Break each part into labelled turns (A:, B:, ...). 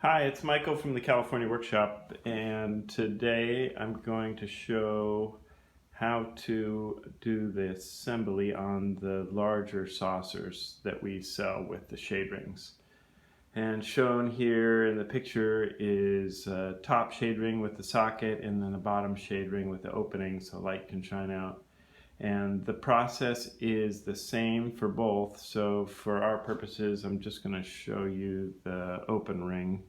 A: Hi, it's Michael from the California Workshop, and today I'm going to show how to do the assembly on the larger saucers that we sell with the shade rings. And shown here in the picture is a top shade ring with the socket and then a bottom shade ring with the opening so light can shine out. And the process is the same for both, so for our purposes I'm just going to show you the open ring,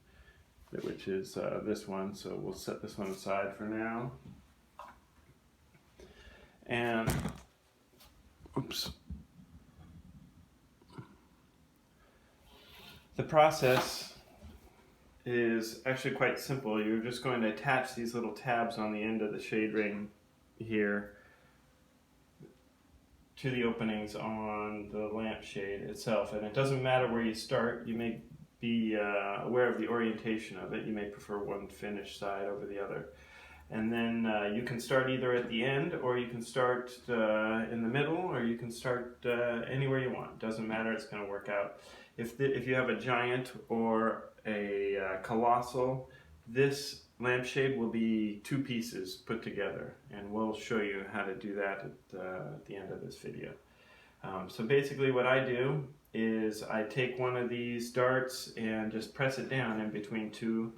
A: which is this one, so we'll set this one aside for now. And oops. The process is actually quite simple. You're just going to attach these little tabs on the end of the shade ring here to the openings on the lampshade itself, and it doesn't matter where you start. You may be aware of the orientation of it. You may prefer one finished side over the other. And then you can start either at the end, or you can start in the middle, or you can start anywhere you want. Doesn't matter, it's going to work out. If you have a Giant or a Colossal, this lampshade will be two pieces put together, and we'll show you how to do that at the end of this video. So basically what I do is I take one of these darts and just press it down in between two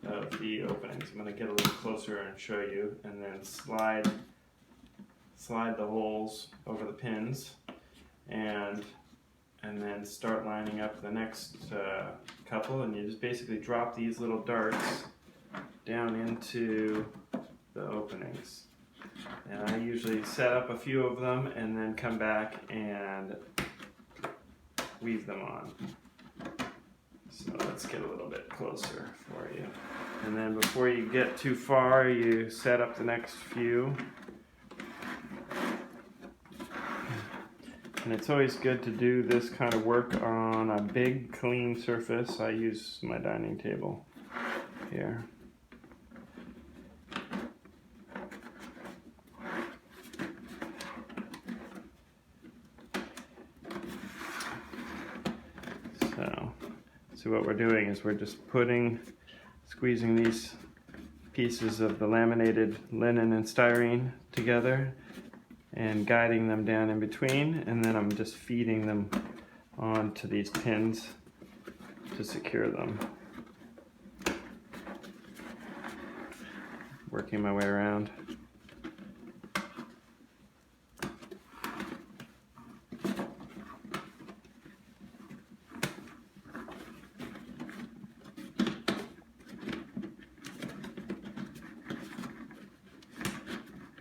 A: of the openings. I'm going to get a little closer and show you, and then slide the holes over the pins, and then start lining up the next couple, and you just basically drop these little darts down into the openings. And I usually set up a few of them and then come back and weave them on. So let's get a little bit closer for you. And then before you get too far, you set up the next few. And it's always good to do this kind of work on a big clean surface. I use my dining table here. So what we're doing is we're just squeezing these pieces of the laminated linen and styrene together and guiding them down in between, and then I'm just feeding them onto these pins to secure them. Working my way around.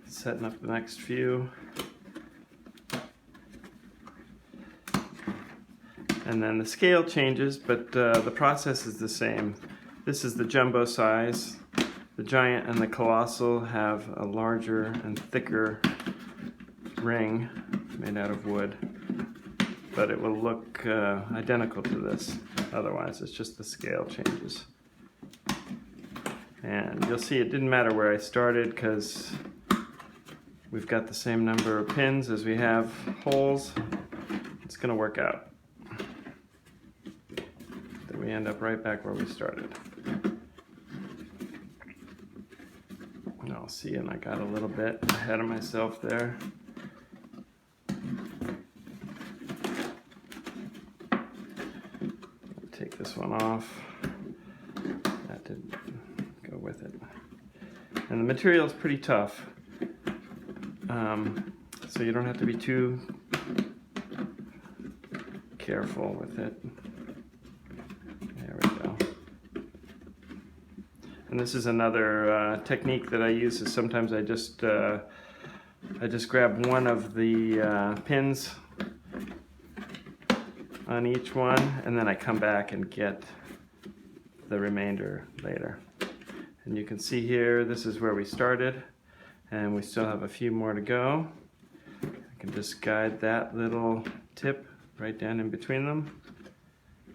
A: Setting up the next few, and then the scale changes, but the process is the same. This is the jumbo size. The Giant and the Colossal have a larger and thicker ring made out of wood, but it will look identical to this otherwise. It's just the scale changes. And you'll see it didn't matter where I started, because we've got the same number of pins as we have holes. It's going to work out. Then we end up right back where we started. And I'll see, and I got a little bit ahead of myself there. Take this one off. That didn't go with it. And the material is pretty tough. So you don't have to be too careful with it. There we go. And this is another technique that I use. Is sometimes I just grab one of the pins on each one, and then I come back and get the remainder later. And you can see here, this is where we started, and we still have a few more to go. I can just guide that little tip right down in between them.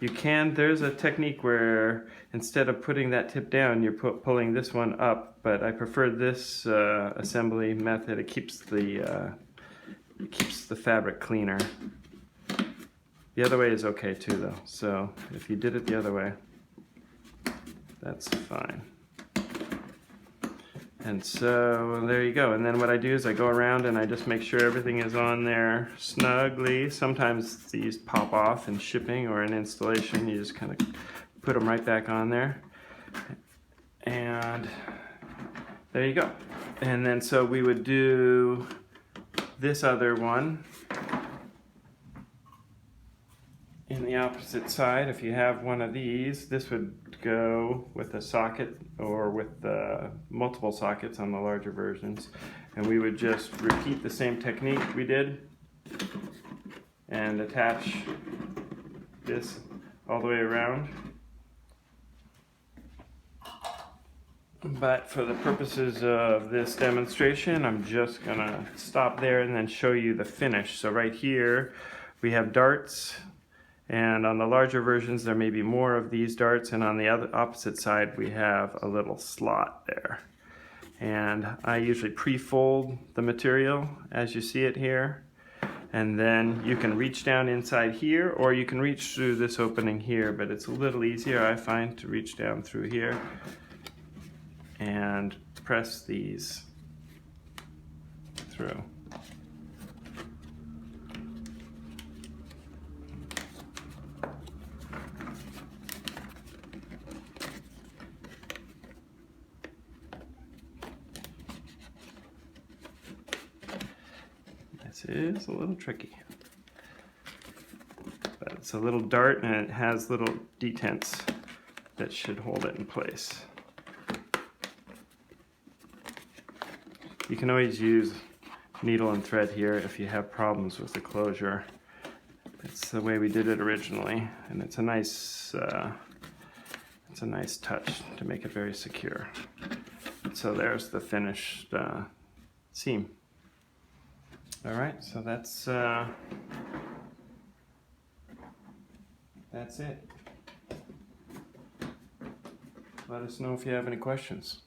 A: There's a technique where instead of putting that tip down, you're pulling this one up, but I prefer this assembly method. It keeps the fabric cleaner. The other way is okay too though, so if you did it the other way, that's fine. And so there you go. And then what I do is I go around and I just make sure everything is on there snugly. Sometimes these pop off in shipping or in installation. You just kind of put them right back on there. And there you go. And then so we would do this other one in the opposite side. If you have one of these, this would go with a socket or with multiple sockets on the larger versions. And we would just repeat the same technique we did and attach this all the way around. But for the purposes of this demonstration, I'm just gonna stop there and then show you the finish. So right here we have darts, and on the larger versions there may be more of these darts, and on the other opposite side we have a little slot there. And I usually pre-fold the material as you see it here, and then you can reach down inside here or you can reach through this opening here, but it's a little easier, I find, to reach down through here and press these through. This is a little tricky, but it's a little dart and it has little detents that should hold it in place. You can always use needle and thread here if you have problems with the closure. It's the way we did it originally, and it's a nice touch to make it very secure. So there's the finished seam. All right, so that's it. Let us know if you have any questions.